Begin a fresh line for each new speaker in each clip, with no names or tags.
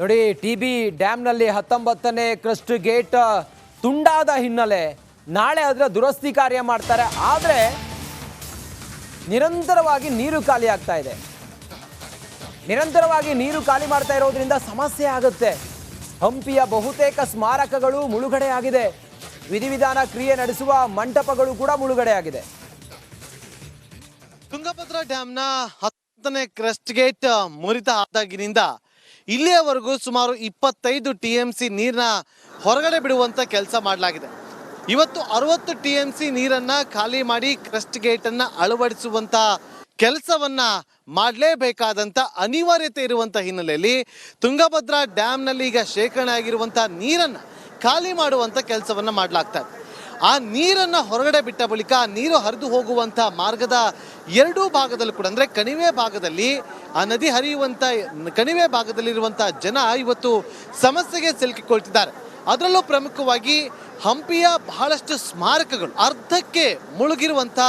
ನೋಡಿ TB ಡ್ಯಾಮ್ನಲ್ಲಿ 19ನೇ crust gate ತುಂಡಾದ ಹಿನ್ನೆಲೆ ನಾಳೆ ಅದರ ದುರಸ್ತಿ ಕಾರ್ಯ ಮಾಡ್ತಾರೆ. ಆದರೆ ನಿರಂತರವಾಗಿ ನೀರು ಖಾಲಿ ಆಗ್ತಾ ಇದೆ. ನಿರಂತರವಾಗಿ ನೀರು ಖಾಲಿ ಮಾಡ್ತಾ ಇರೋದ್ರಿಂದ ಸಮಸ್ಯೆ ಆಗುತ್ತೆ. ಹಂಪಿಯ ಬಹುತೇಕ ಸ್ಮಾರಕಗಳು ಮುಳುಗಡೆಯಾಗಿದೆ. ವಿಧಿವಿಧಾನ ಕ್ರಿಯೆ ನಡೆಸುವ ಮಂಟಪಗಳು ಕೂಡ ಮುಳುಗಡೆಯಾಗಿದೆ.
ತುಂಗಭದ್ರಾ ಡ್ಯಾಮ್ನ 10ನೇ ಕ್ರಸ್ಟ್ ಗೇಟ್ ಮುರಿತ ಆದಾಗಿನಿಂದ ಇಲ್ಲಿಯವರೆಗೂ ಸುಮಾರು 25 TMC ನೀರನ್ನ ಹೊರಗಡೆ ಬಿಡುವಂತ ಕೆಲಸ ಮಾಡಲಾಗಿದೆ. ಇವತ್ತು 60 TMC ನೀರನ್ನ ಖಾಲಿ ಮಾಡಿ ಕ್ರಸ್ಟ್ ಗೇಟ್ ಅನ್ನ ಅಳವಡಿಸುವಂತ ಕೆಲಸವನ್ನ ಮಾಡಲೇಬೇಕಾದಂತ ಅನಿವಾರ್ಯತೆ ಇರುವಂತ ಹಿನ್ನೆಲೆಯಲ್ಲಿ ತುಂಗಭದ್ರಾ ಡ್ಯಾಮ್ನಲ್ಲಿ ಈಗ ಶೇಖರಣೆ ಆಗಿರುವಂತ ನೀರನ್ನ ಖಾಲಿ ಮಾಡುವಂತ ಕೆಲಸವನ್ನ ಮಾಡಲಾಗ್ತಾ ಇದೆ. ಆ ನೀರನ್ನ ಹೊರಗಡೆ ಬಿಟ್ಟ ಬಳಿಕ ನೀರು ಹರಿದು ಹೋಗುವಂತ ಮಾರ್ಗದ ಎರಡೂ ಭಾಗದಲ್ಲೂ ಕೂಡ ಅಂದ್ರೆ ಕಣಿವೆ ಭಾಗದಲ್ಲಿ ಆ ನದಿ ಹರಿಯುವಂತ ಕಣಿವೆ ಭಾಗದಲ್ಲಿರುವಂತ ಜನ ಇವತ್ತು ಸಮಸ್ಯೆಗೆ ಸಿಲುಕಿಕೊಳ್ತಿದ್ದಾರೆ. ಅದರಲ್ಲೂ ಪ್ರಮುಖವಾಗಿ ಹಂಪಿಯ ಬಹಳಷ್ಟು ಸ್ಮಾರಕಗಳು ಅರ್ಧಕ್ಕೆ ಮುಳುಗಿರುವಂತ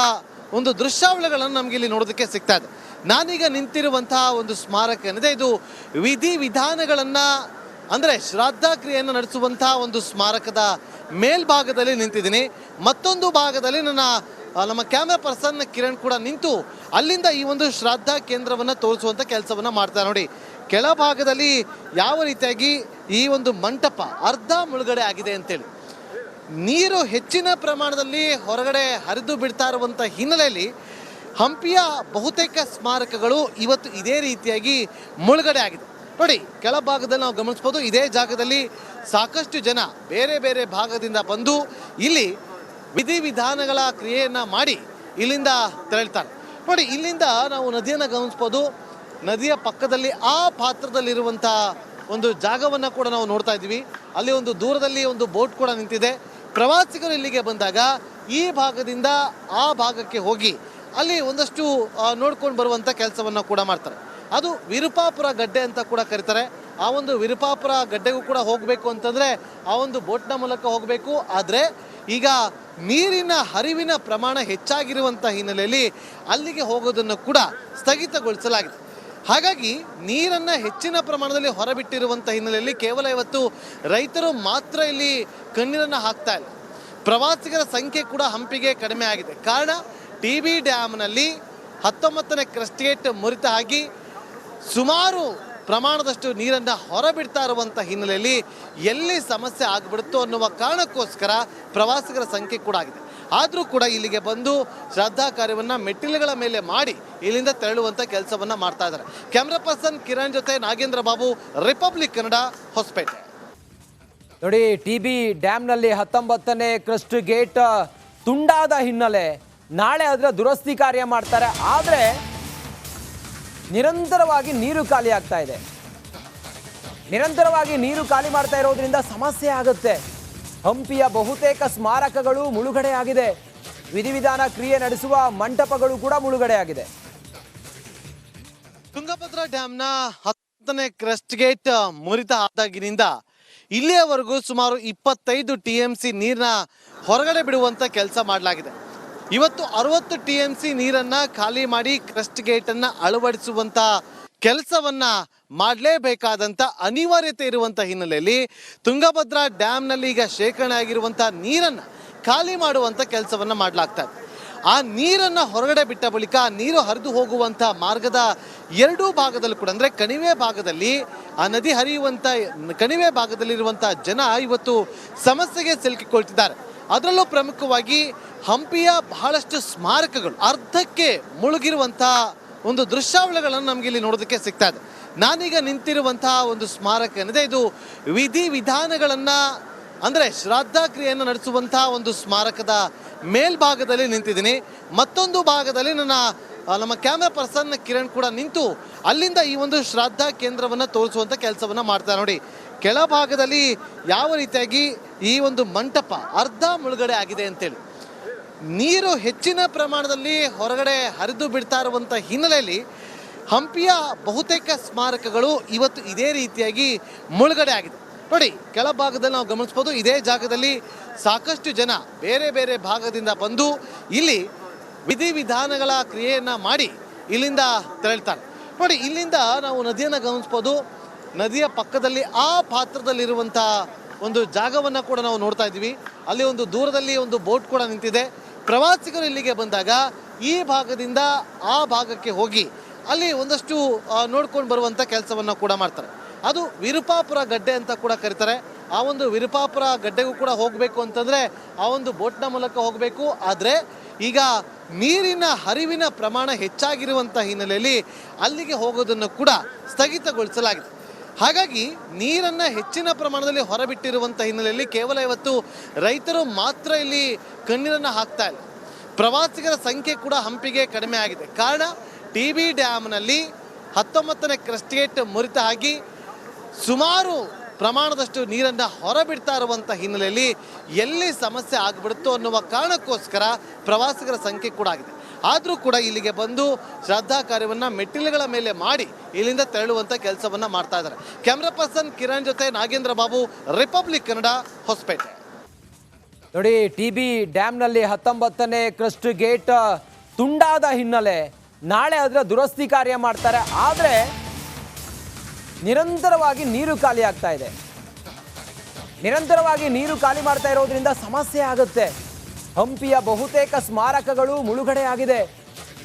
ಒಂದು ದೃಶ್ಯಾವಳಿಗಳನ್ನು ನಮ್ಗೆ ಇಲ್ಲಿ ನೋಡೋದಕ್ಕೆ ಸಿಗ್ತಾ ಇದೆ. ನಾನೀಗ ನಿಂತಿರುವಂತಹ ಒಂದು ಸ್ಮಾರಕ ಏನಿದೆ ಇದು ವಿಧಿವಿಧಾನಗಳನ್ನ ಅಂದ್ರೆ ಶ್ರಾದ್ದ ಕ್ರಿಯೆಯನ್ನು ನಡೆಸುವಂತಹ ಒಂದು ಸ್ಮಾರಕದ ಮೇಲ್ಭಾಗದಲ್ಲಿ ನಿಂತಿದ್ದೀನಿ. ಮತ್ತೊಂದು ಭಾಗದಲ್ಲಿ ನಮ್ಮ ಕ್ಯಾಮ್ರಾ ಪರ್ಸನ್ ಕಿರಣ್ ಕೂಡ ನಿಂತು ಅಲ್ಲಿಂದ ಈ ಒಂದು ಶ್ರಾದ್ದ ಕೇಂದ್ರವನ್ನ ತೋರಿಸುವಂತ ಕೆಲಸವನ್ನ ಮಾಡ್ತಾರೆ. ನೋಡಿ ಕೆಳಭಾಗದಲ್ಲಿ ಯಾವ ರೀತಿಯಾಗಿ ಈ ಒಂದು ಮಂಟಪ ಅರ್ಧ ಮುಳುಗಡೆ ಆಗಿದೆ ಅಂತೇಳಿ ನೀರು ಹೆಚ್ಚಿನ ಪ್ರಮಾಣದಲ್ಲಿ ಹೊರಗಡೆ ಹರಿದು ಬಿಡ್ತಾ ಇರುವಂತ ಹಿನ್ನೆಲೆಯಲ್ಲಿ ಹಂಪಿಯ ಬಹುತೇಕ ಸ್ಮಾರಕಗಳು ಇವತ್ತು ಇದೇ ರೀತಿಯಾಗಿ ಮುಳುಗಡೆ ಆಗಿದೆ. ನೋಡಿ ಕೆಳಭಾಗದಲ್ಲಿ ನಾವು ಗಮನಿಸ್ಬೋದು, ಇದೇ ಜಾಗದಲ್ಲಿ ಸಾಕಷ್ಟು ಜನ ಬೇರೆ ಬೇರೆ ಭಾಗದಿಂದ ಬಂದು ಇಲ್ಲಿ ವಿಧಿವಿಧಾನಗಳ ಕ್ರಿಯೆಯನ್ನ ಮಾಡಿ ಇಲ್ಲಿಂದ ತೆರಳ್ತಾರೆ. ನೋಡಿ ಇಲ್ಲಿಂದ ನಾವು ನದಿಯನ್ನು ಗಮನಿಸ್ಬೋದು. ನದಿಯ ಪಕ್ಕದಲ್ಲಿ ಆ ಪಾತ್ರದಲ್ಲಿರುವಂಥ ಒಂದು ಜಾಗವನ್ನು ಕೂಡ ನಾವು ನೋಡ್ತಾ ಇದ್ದೀವಿ. ಅಲ್ಲಿ ಒಂದು ದೂರದಲ್ಲಿ ಒಂದು ಬೋಟ್ ಕೂಡ ನಿಂತಿದೆ. ಪ್ರವಾಸಿಗರು ಇಲ್ಲಿಗೆ ಬಂದಾಗ ಈ ಭಾಗದಿಂದ ಆ ಭಾಗಕ್ಕೆ ಹೋಗಿ ಅಲ್ಲಿ ಒಂದಷ್ಟು ನೋಡ್ಕೊಂಡು ಬರುವಂಥ ಕೆಲಸವನ್ನು ಕೂಡ ಮಾಡ್ತಾರೆ. ಅದು ವಿರುಪಾಪುರ ಗಡ್ಡೆ ಅಂತ ಕೂಡ ಕರೀತಾರೆ. ಆ ಒಂದು ವಿರುಪಾಪುರ ಗಡ್ಡೆಗೂ ಕೂಡ ಹೋಗಬೇಕು ಅಂತಂದರೆ ಆ ಒಂದು ಬೋಟ್ನ ಮೂಲಕ ಹೋಗಬೇಕು. ಆದರೆ ಈಗ ನೀರಿನ ಹರಿವಿನ ಪ್ರಮಾಣ ಹೆಚ್ಚಾಗಿರುವಂಥ ಹಿನ್ನೆಲೆಯಲ್ಲಿ ಅಲ್ಲಿಗೆ ಹೋಗೋದನ್ನು ಕೂಡ ಸ್ಥಗಿತಗೊಳಿಸಲಾಗಿದೆ. ಹಾಗಾಗಿ ನೀರನ್ನು ಹೆಚ್ಚಿನ ಪ್ರಮಾಣದಲ್ಲಿ ಹೊರಬಿಟ್ಟಿರುವಂಥ ಹಿನ್ನೆಲೆಯಲ್ಲಿ ಕೇವಲ ಇವತ್ತು ರೈತರು ಮಾತ್ರ ಇಲ್ಲಿ ಕಣ್ಣೀರನ್ನು ಹಾಕ್ತಾ ಇಲ್ಲ. ಪ್ರವಾಸಿಗರ ಸಂಖ್ಯೆ ಕೂಡ ಹಂಪಿಗೆ ಕಡಿಮೆ ಆಗಿದೆ. ಕಾರಣ ಟಿಬಿ ಡ್ಯಾಮ್ನಲ್ಲಿ 19ನೇ ಕ್ರಸ್ಟ್ ಗೇಟ್ ಮುರಿತ ಆಗಿ ಸುಮಾರು ಪ್ರಮಾಣದಷ್ಟು ನೀರನ್ನು ಹೊರಬಿಡ್ತಾ ಇರುವಂಥ ಹಿನ್ನೆಲೆಯಲ್ಲಿ ಎಲ್ಲಿ ಸಮಸ್ಯೆ ಆಗಿಬಿಡುತ್ತೋ ಅನ್ನುವ ಕಾರಣಕ್ಕೋಸ್ಕರ ಪ್ರವಾಸಿಗರ ಸಂಖ್ಯೆ ಕೂಡ ಆಗಿದೆ. ಆದರೂ ಕೂಡ ಇಲ್ಲಿಗೆ ಬಂದು ಶ್ರದ್ಧಾ ಕಾರ್ಯವನ್ನು ಮೆಟ್ಟಿಲುಗಳ ಮೇಲೆ ಮಾಡಿ ಇಲ್ಲಿಂದ ತೆರಳುವಂಥ ಕೆಲಸವನ್ನು ಮಾಡ್ತಾ ಇದ್ದಾರೆ. ಕ್ಯಾಮ್ರಾ ಪರ್ಸನ್ ಕಿರಣ್ ಜೊತೆ ನಾಗೇಂದ್ರ ಬಾಬು, ರಿಪಬ್ಲಿಕ್ ಕನ್ನಡ, ಹೊಸಪೇಟೆ.
ನೋಡಿ ಟಿಬಿ ಡ್ಯಾಮ್ನಲ್ಲಿ 19ನೇ ಕ್ರಸ್ಟ್ ಗೇಟ್ ತುಂಡಾದ ಹಿನ್ನೆಲೆ ನಾಳೆ ಅದರ ದುರಸ್ತಿ ಕಾರ್ಯ ಮಾಡ್ತಾರೆ. ಆದರೆ ನಿರಂತರವಾಗಿ ನೀರು ಖಾಲಿ ಆಗ್ತಾ ಇದೆ. ನಿರಂತರವಾಗಿ ನೀರು ಖಾಲಿ ಮಾಡ್ತಾ ಇರೋದ್ರಿಂದ ಸಮಸ್ಯೆ ಆಗುತ್ತೆ. ಹಂಪಿಯ ಬಹುತೇಕ ಸ್ಮಾರಕಗಳು ಮುಳುಗಡೆಯಾಗಿದೆ. ವಿಧಿವಿಧಾನ ಕ್ರಿಯೆ ನಡೆಸುವ ಮಂಟಪಗಳು ಕೂಡ ಮುಳುಗಡೆಯಾಗಿದೆ.
ತುಂಗಭದ್ರಾ ಡ್ಯಾಮ್ನ 10ನೇ ಕ್ರಸ್ಟ್ ಗೇಟ್ ಮುರಿತ ಆದಾಗಿನಿಂದ ಇಲ್ಲಿಯವರೆಗೂ ಸುಮಾರು 25 TMC ನೀರನ್ನ ಹೊರಗಡೆ ಬಿಡುವಂತ ಕೆಲಸ ಮಾಡಲಾಗಿದೆ. ಇವತ್ತು 60 TMC ನೀರನ್ನ ಖಾಲಿ ಮಾಡಿ ಕ್ರಸ್ಟ್ ಗೇಟ್ ಅನ್ನ ಅಳವಡಿಸುವಂತ ಕೆಲಸವನ್ನ ಮಾಡಲೇಬೇಕಾದಂತ ಅನಿವಾರ್ಯತೆ ಇರುವಂತ ಹಿನ್ನೆಲೆಯಲ್ಲಿ ತುಂಗಭದ್ರಾ ಡ್ಯಾಮ್ನಲ್ಲಿ ಈಗ ಶೇಖರಣೆ ಆಗಿರುವಂತ ನೀರನ್ನ ಖಾಲಿ ಮಾಡುವಂತ ಕೆಲಸವನ್ನ ಮಾಡಲಾಗ್ತಾ ಇದೆ. ಆ ನೀರನ್ನ ಹೊರಗಡೆ ಬಿಟ್ಟ ಬಳಿಕ ನೀರು ಹರಿದು ಹೋಗುವಂತ ಮಾರ್ಗದ ಎರಡೂ ಭಾಗದಲ್ಲೂ ಕೂಡ ಅಂದ್ರೆ ಕಣಿವೆ ಭಾಗದಲ್ಲಿ ಆ ನದಿ ಹರಿಯುವಂತ ಕಣಿವೆ ಭಾಗದಲ್ಲಿರುವಂತ ಜನ ಇವತ್ತು ಸಮಸ್ಯೆಗೆ ಸಿಲುಕಿಕೊಳ್ತಿದ್ದಾರೆ. ಅದರಲ್ಲೂ ಪ್ರಮುಖವಾಗಿ ಹಂಪಿಯ ಬಹಳಷ್ಟು ಸ್ಮಾರಕಗಳು ಅರ್ಧಕ್ಕೆ ಮುಳುಗಿರುವಂತಹ ಒಂದು ದೃಶ್ಯಾವಳಿಗಳನ್ನು ನಮ್ಗೆ ಇಲ್ಲಿ ನೋಡೋದಕ್ಕೆ ಸಿಗ್ತಾ ಇದೆ. ನಾನೀಗ ನಿಂತಿರುವಂತಹ ಒಂದು ಸ್ಮಾರಕ ಏನಿದೆ ಇದು ವಿಧಿವಿಧಾನಗಳನ್ನ ಅಂದ್ರೆ ಶ್ರಾದ್ದ ಕ್ರಿಯೆಯನ್ನು ನಡೆಸುವಂತಹ ಒಂದು ಸ್ಮಾರಕದ ಮೇಲ್ಭಾಗದಲ್ಲಿ ನಿಂತಿದ್ದೀನಿ. ಮತ್ತೊಂದು ಭಾಗದಲ್ಲಿ ನಮ್ಮ ಕ್ಯಾಮ್ರಾ ಪರ್ಸನ್ ಕಿರಣ್ ಕೂಡ ನಿಂತು ಅಲ್ಲಿಂದ ಈ ಒಂದು ಶ್ರಾದ್ದ ಕೇಂದ್ರವನ್ನ ತೋರಿಸುವಂತ ಕೆಲಸವನ್ನ ಮಾಡ್ತಾರೆ. ನೋಡಿ ಕೆಳಭಾಗದಲ್ಲಿ ಯಾವ ರೀತಿಯಾಗಿ ಈ ಒಂದು ಮಂಟಪ ಅರ್ಧ ಮುಳುಗಡೆ ಆಗಿದೆ ಅಂತೇಳಿ ನೀರು ಹೆಚ್ಚಿನ ಪ್ರಮಾಣದಲ್ಲಿ ಹೊರಗಡೆ ಹರಿದು ಬಿಡ್ತಾ ಇರುವಂಥ ಹಿನ್ನೆಲೆಯಲ್ಲಿ ಹಂಪಿಯ ಬಹುತೇಕ ಸ್ಮಾರಕಗಳು ಇವತ್ತು ಇದೇ ರೀತಿಯಾಗಿ ಮುಳುಗಡೆ ಆಗಿದೆ. ನೋಡಿ ಕೆಳಭಾಗದಲ್ಲಿ ನಾವು ಗಮನಿಸ್ಬೋದು, ಇದೇ ಜಾಗದಲ್ಲಿ ಸಾಕಷ್ಟು ಜನ ಬೇರೆ ಬೇರೆ ಭಾಗದಿಂದ ಬಂದು ಇಲ್ಲಿ ವಿಧಿವಿಧಾನಗಳ ಕ್ರಿಯೆಯನ್ನ ಮಾಡಿ ಇಲ್ಲಿಂದ ತೆರಳ್ತಾರೆ. ನೋಡಿ ಇಲ್ಲಿಂದ ನಾವು ನದಿಯನ್ನು ಗಮನಿಸ್ಬೋದು. ನದಿಯ ಪಕ್ಕದಲ್ಲಿ ಆ ಪಾತ್ರದಲ್ಲಿರುವಂಥ ಒಂದು ಜಾಗವನ್ನು ಕೂಡ ನಾವು ನೋಡ್ತಾ ಇದ್ದೀವಿ. ಅಲ್ಲಿ ಒಂದು ದೂರದಲ್ಲಿ ಒಂದು ಬೋಟ್ ಕೂಡ ನಿಂತಿದೆ. ಪ್ರವಾಸಿಗರು ಇಲ್ಲಿಗೆ ಬಂದಾಗ ಈ ಭಾಗದಿಂದ ಆ ಭಾಗಕ್ಕೆ ಹೋಗಿ ಅಲ್ಲಿ ಒಂದಷ್ಟು ನೋಡ್ಕೊಂಡು ಬರುವಂಥ ಕೆಲಸವನ್ನು ಕೂಡ ಮಾಡ್ತಾರೆ. ಅದು ವಿರುಪಾಪುರ ಗಡ್ಡೆ ಅಂತ ಕೂಡ ಕರೀತಾರೆ. ಆ ಒಂದು ವಿರುಪಾಪುರ ಗಡ್ಡೆಗೂ ಕೂಡ ಹೋಗಬೇಕು ಅಂತಂದರೆ ಆ ಒಂದು ಬೋಟ್ನ ಮೂಲಕ ಹೋಗಬೇಕು. ಆದರೆ ಈಗ ನೀರಿನ ಹರಿವಿನ ಪ್ರಮಾಣ ಹೆಚ್ಚಾಗಿರುವಂಥ ಹಿನ್ನೆಲೆಯಲ್ಲಿ ಅಲ್ಲಿಗೆ ಹೋಗೋದನ್ನು ಕೂಡ ಸ್ಥಗಿತಗೊಳಿಸಲಾಗಿದೆ. ಹಾಗಾಗಿ ನೀರನ್ನು ಹೆಚ್ಚಿನ ಪ್ರಮಾಣದಲ್ಲಿ ಹೊರಬಿಟ್ಟಿರುವಂಥ ಹಿನ್ನೆಲೆಯಲ್ಲಿ ಕೇವಲ ಇವತ್ತು ರೈತರು ಮಾತ್ರ ಇಲ್ಲಿ ಕಣ್ಣೀರನ್ನು ಹಾಕ್ತಾ ಇಲ್ಲ. ಪ್ರವಾಸಿಗರ ಸಂಖ್ಯೆ ಕೂಡ ಹಂಪಿಗೆ ಕಡಿಮೆ ಆಗಿದೆ. ಕಾರಣ TB ಡ್ಯಾಮ್ನಲ್ಲಿ 19ನೇ ಕ್ರಸ್ಟ್ ಗೇಟ್ ಮುರಿತ ಆಗಿ ಸುಮಾರು ಪ್ರಮಾಣದಷ್ಟು ನೀರನ್ನು ಹೊರಬಿಡ್ತಾ ಇರುವಂಥ ಹಿನ್ನೆಲೆಯಲ್ಲಿ ಎಲ್ಲಿ ಸಮಸ್ಯೆ ಆಗಿಬಿಡುತ್ತೋ ಅನ್ನುವ ಕಾರಣಕ್ಕೋಸ್ಕರ ಪ್ರವಾಸಿಗರ ಸಂಖ್ಯೆ ಕೂಡ ಆಗಿದೆ. ಆದರೂ ಕೂಡ ಇಲ್ಲಿಗೆ ಬಂದು ಶ್ರದ್ಧಾ ಕಾರ್ಯವನ್ನು ಮೆಟ್ಟಿಲುಗಳ ಮೇಲೆ ಮಾಡಿ ಇಲ್ಲಿಂದ ತೆರಳುವಂಥ ಕೆಲಸವನ್ನು ಮಾಡ್ತಾ ಇದ್ದಾರೆ. ಕ್ಯಾಮ್ರಾ ಪರ್ಸನ್ ಕಿರಣ್ ಜೊತೆ ನಾಗೇಂದ್ರ ಬಾಬು, ರಿಪಬ್ಲಿಕ್ ಕನ್ನಡ, ಹೊಸಪೇಟೆ.
ನೋಡಿ, TB ಡ್ಯಾಮ್ನಲ್ಲಿ 19ನೇ ಕ್ರಸ್ಟ್ ಗೇಟ್ ತುಂಡಾದ ಹಿನ್ನೆಲೆ ನಾಳೆ ಅದರ ದುರಸ್ತಿ ಕಾರ್ಯ ಮಾಡ್ತಾರೆ. ಆದರೆ ನಿರಂತರವಾಗಿ ನೀರು ಖಾಲಿ ಆಗ್ತಾ ಇದೆ. ನಿರಂತರವಾಗಿ ನೀರು ಖಾಲಿ ಮಾಡ್ತಾ ಇರೋದ್ರಿಂದ ಸಮಸ್ಯೆ ಆಗುತ್ತೆ. ಹಂಪಿಯ ಬಹುತೇಕ ಸ್ಮಾರಕಗಳು ಮುಳುಗಡೆಯಾಗಿದೆ.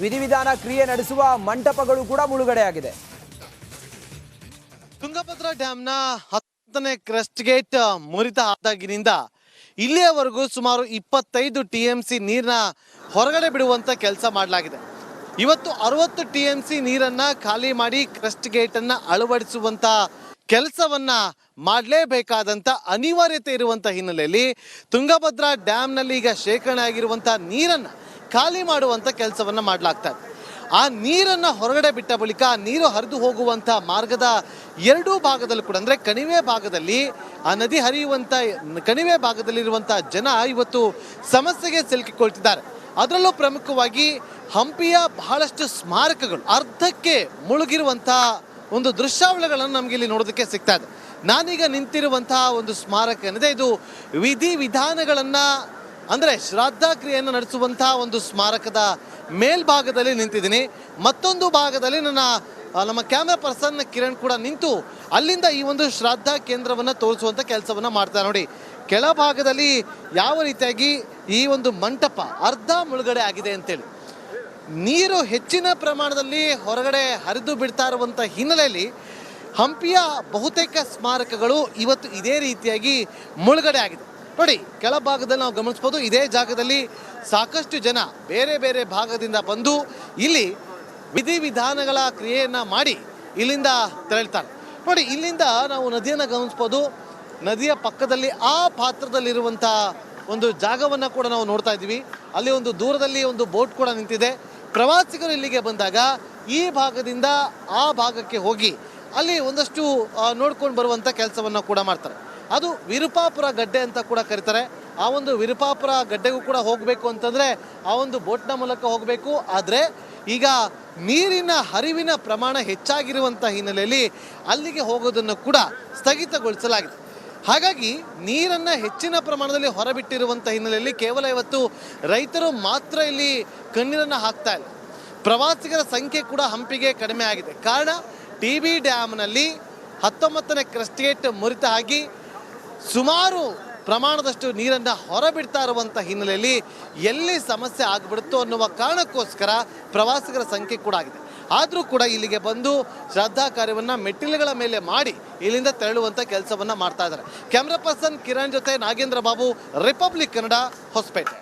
ವಿಧಿವಿಧಾನ ಕ್ರಿಯೆ ನಡೆಸುವ ಮಂಟಪಗಳು ಕೂಡ ಮುಳುಗಡೆಯಾಗಿದೆ.
ತುಂಗಭದ್ರಾ ಡ್ಯಾಮ್ನ 10ನೇ ಕ್ರಸ್ಟ್ ಗೇಟ್ ಮುರಿತ ಆದಾಗಿನಿಂದ ಇಲ್ಲಿಯವರೆಗೂ ಸುಮಾರು 25 TMC ನೀರನ್ನ ಹೊರಗಡೆ ಬಿಡುವಂಥ ಕೆಲಸ ಮಾಡಲಾಗಿದೆ. ಇವತ್ತು 60 TMC ನೀರನ್ನು ಖಾಲಿ ಮಾಡಿ ಕ್ರಸ್ಟ್ ಗೇಟನ್ನು ಅಳವಡಿಸುವಂಥ ಕೆಲಸವನ್ನು ಮಾಡಲೇಬೇಕಾದಂಥ ಅನಿವಾರ್ಯತೆ ಇರುವಂಥ ಹಿನ್ನೆಲೆಯಲ್ಲಿ ತುಂಗಭದ್ರಾ ಡ್ಯಾಮ್ನಲ್ಲಿ ಈಗ ಶೇಖರಣೆ ಆಗಿರುವಂಥ ನೀರನ್ನು ಖಾಲಿ ಮಾಡುವಂಥ ಕೆಲಸವನ್ನು ಮಾಡಲಾಗ್ತಾ ಇದೆ. ಆ ನೀರನ್ನು ಹೊರಗಡೆ ಬಿಟ್ಟ ಬಳಿಕ ಆ ನೀರು ಹರಿದು ಹೋಗುವಂಥ ಮಾರ್ಗದ ಎರಡೂ ಭಾಗದಲ್ಲೂ ಕೂಡ, ಅಂದರೆ ಕಣಿವೆ ಭಾಗದಲ್ಲಿ ಆ ನದಿ ಹರಿಯುವಂಥ ಕಣಿವೆ ಭಾಗದಲ್ಲಿರುವಂಥ ಜನ ಇವತ್ತು ಸಮಸ್ಯೆಗೆ ಸಿಲುಕಿಕೊಳ್ತಿದ್ದಾರೆ. ಅದರಲ್ಲೂ ಪ್ರಮುಖವಾಗಿ ಹಂಪಿಯ ಬಹಳಷ್ಟು ಸ್ಮಾರಕಗಳು ಅರ್ಧಕ್ಕೆ ಮುಳುಗಿರುವಂಥ ಒಂದು ದೃಶ್ಯಾವಳಿಗಳನ್ನು ನಮಗೆ ಇಲ್ಲಿ ನೋಡೋದಕ್ಕೆ ಸಿಗ್ತಾ ಇದೆ. ನಾನೀಗ ನಿಂತಿರುವಂತಹ ಒಂದು ಸ್ಮಾರಕ ಏನಿದೆ, ಇದು ವಿಧಿವಿಧಾನಗಳನ್ನು ಅಂದರೆ ಶ್ರಾದ್ದ ಕ್ರಿಯೆಯನ್ನು ನಡೆಸುವಂತಹ ಒಂದು ಸ್ಮಾರಕದ ಮೇಲ್ಭಾಗದಲ್ಲಿ ನಿಂತಿದ್ದೀನಿ. ಮತ್ತೊಂದು ಭಾಗದಲ್ಲಿ ನಮ್ಮ ಕ್ಯಾಮ್ರಾ ಪರ್ಸನ್ ಕಿರಣ್ ಕೂಡ ನಿಂತು ಅಲ್ಲಿಂದ ಈ ಒಂದು ಶ್ರಾದ್ದ ಕೇಂದ್ರವನ್ನು ತೋರಿಸುವಂಥ ಕೆಲಸವನ್ನು ಮಾಡ್ತಾರೆ. ನೋಡಿ, ಕೆಳಭಾಗದಲ್ಲಿ ಯಾವ ರೀತಿಯಾಗಿ ಈ ಒಂದು ಮಂಟಪ ಅರ್ಧ ಮುಳುಗಡೆ ಆಗಿದೆ ಅಂತೇಳಿ ನೀರು ಹೆಚ್ಚಿನ ಪ್ರಮಾಣದಲ್ಲಿ ಹೊರಗಡೆ ಹರಿದು ಬಿಡ್ತಾ ಇರುವಂಥ ಹಿನ್ನೆಲೆಯಲ್ಲಿ ಹಂಪಿಯ ಬಹುತೇಕ ಸ್ಮಾರಕಗಳು ಇವತ್ತು ಇದೇ ರೀತಿಯಾಗಿ ಮುಳುಗಡೆ ಆಗಿದೆ. ನೋಡಿ, ಕೆಳಭಾಗದಲ್ಲಿ ನಾವು ಗಮನಿಸ್ಬೋದು, ಇದೇ ಜಾಗದಲ್ಲಿ ಸಾಕಷ್ಟು ಜನ ಬೇರೆ ಬೇರೆ ಭಾಗದಿಂದ ಬಂದು ಇಲ್ಲಿ ವಿಧಿವಿಧಾನಗಳ ಕ್ರಿಯೆಯನ್ನು ಮಾಡಿ ಇಲ್ಲಿಂದ ತೆರಳ್ತಾರೆ. ನೋಡಿ, ಇಲ್ಲಿಂದ ನಾವು ನದಿಯನ್ನು ಗಮನಿಸ್ಬೋದು. ನದಿಯ ಪಕ್ಕದಲ್ಲಿ ಆ ಪಾತ್ರದಲ್ಲಿರುವಂಥ ಒಂದು ಜಾಗವನ್ನು ಕೂಡ ನಾವು ನೋಡ್ತಾ ಇದ್ದೀವಿ. ಅಲ್ಲಿ ಒಂದು ದೂರದಲ್ಲಿ ಒಂದು ಬೋಟ್ ಕೂಡ ನಿಂತಿದೆ. ಪ್ರವಾಸಿಗರು ಇಲ್ಲಿಗೆ ಬಂದಾಗ ಈ ಭಾಗದಿಂದ ಆ ಭಾಗಕ್ಕೆ ಹೋಗಿ ಅಲ್ಲಿ ಒಂದಷ್ಟು ನೋಡ್ಕೊಂಡು ಬರುವಂಥ ಕೆಲಸವನ್ನು ಕೂಡ ಮಾಡ್ತಾರೆ. ಅದು ವಿರುಪಾಪುರ ಗಡ್ಡೆ ಅಂತ ಕೂಡ ಕರೀತಾರೆ. ಆ ಒಂದು ವಿರುಪಾಪುರ ಗಡ್ಡೆಗೂ ಕೂಡ ಹೋಗಬೇಕು ಅಂತಂದರೆ ಆ ಒಂದು ಬೋಟ್ನ ಮೂಲಕ ಹೋಗಬೇಕು. ಆದರೆ ಈಗ ನೀರಿನ ಹರಿವಿನ ಪ್ರಮಾಣ ಹೆಚ್ಚಾಗಿರುವಂಥ ಹಿನ್ನೆಲೆಯಲ್ಲಿ ಅಲ್ಲಿಗೆ ಹೋಗೋದನ್ನು ಕೂಡ ಸ್ಥಗಿತಗೊಳಿಸಲಾಗಿದೆ. ಹಾಗಾಗಿ ನೀರನ್ನು ಹೆಚ್ಚಿನ ಪ್ರಮಾಣದಲ್ಲಿ ಹೊರಬಿಟ್ಟಿರುವಂಥ ಹಿನ್ನೆಲೆಯಲ್ಲಿ ಕೇವಲ ಇವತ್ತು ರೈತರು ಮಾತ್ರ ಇಲ್ಲಿ ಕಣ್ಣೀರನ್ನು ಹಾಕ್ತಾ ಇಲ್ಲ. ಪ್ರವಾಸಿಗರ ಸಂಖ್ಯೆ ಕೂಡ ಹಂಪಿಗೆ ಕಡಿಮೆ ಆಗಿದೆ. ಕಾರಣ TB ಡ್ಯಾಮ್ನಲ್ಲಿ 19ನೇ ಕ್ರಸ್ಟ್ ಗೇಟ್ ಮುರಿತ ಆಗಿ ಸುಮಾರು ಪ್ರಮಾಣದಷ್ಟು ನೀರನ್ನು ಹೊರಬಿಡ್ತಾ ಇರುವಂಥ ಹಿನ್ನೆಲೆಯಲ್ಲಿ ಎಲ್ಲಿ ಸಮಸ್ಯೆ ಆಗಿಬಿಡುತ್ತೋ ಅನ್ನುವ ಕಾರಣಕ್ಕೋಸ್ಕರ ಪ್ರವಾಸಿಗರ ಸಂಖ್ಯೆ ಕೂಡ ಆಗಿದೆ. ಆದರೂ ಕೂಡ ಇಲ್ಲಿಗೆ ಬಂದು ಶ್ರದ್ಧಾ ಕಾರ್ಯವನ್ನು ಮೆಟ್ಟಿಲುಗಳ ಮೇಲೆ ಮಾಡಿ ಇಲ್ಲಿಂದ ತೆರಳುವಂಥ ಕೆಲಸವನ್ನು ಮಾಡ್ತಾ ಇದ್ದಾರೆ. ಕ್ಯಾಮ್ರಾ ಪರ್ಸನ್ ಕಿರಣ್ ಜೊತೆ ನಾಗೇಂದ್ರ ಬಾಬು, ರಿಪಬ್ಲಿಕ್ ಕನ್ನಡ, ಹೊಸಪೇಟೆ.